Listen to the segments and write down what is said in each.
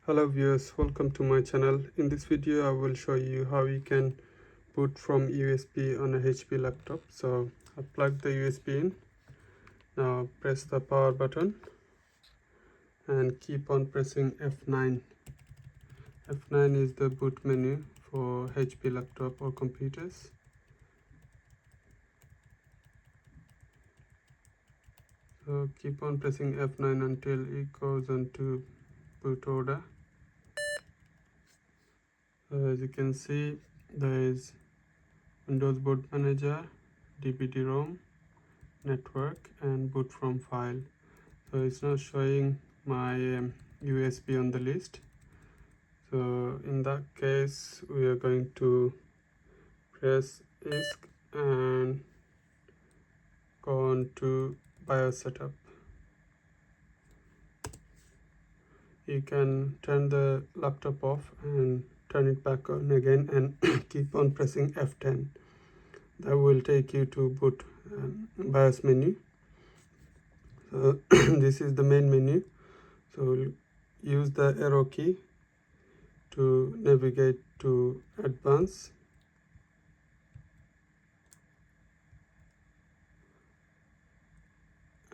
Hello viewers, welcome to my channel. In this video I will show you how you can boot from USB on a HP laptop. So I plug the USB in. Now press the power button and keep on pressing F9. F9 is the boot menu for HP laptop or computers. So keep on pressing F9 until it goes into boot order. As you can see, there is Windows Boot Manager, DVD-ROM, network, and boot from file. So it's not showing my USB on the list. So in that case, we are going to press ESC and go on to BIOS setup. You can turn the laptop off and turn it back on again and keep on pressing F10. That will take you to boot BIOS menu. So this is the main menu. So we'll use the arrow key to navigate to advanced.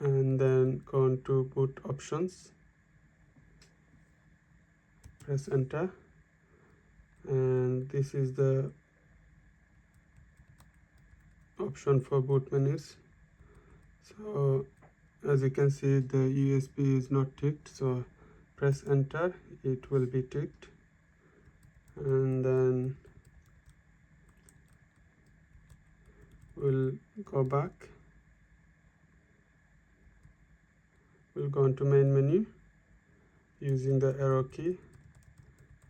And then go on to boot options. Press enter. And this is the option for boot menus. So as you can see, the USB is not ticked, so press enter, it will be ticked. And then we'll go back. We'll go into main menu using the arrow key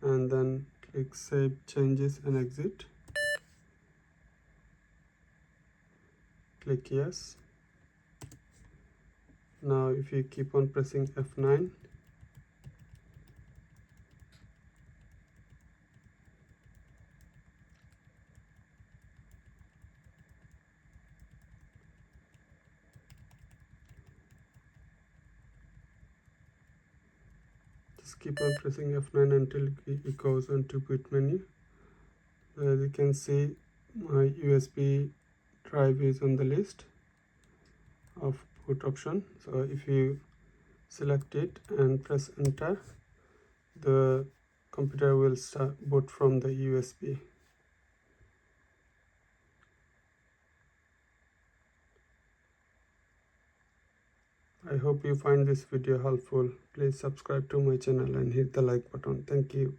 and then click save changes and exit. Click yes. Now if you keep on pressing F9, just keep on pressing F9 until it goes into boot menu. As you can see, my USB drive is on the list of boot option. So if you select it and press enter, the computer will start boot from the USB. I hope you find this video helpful. Please subscribe to my channel and hit the like button. Thank you.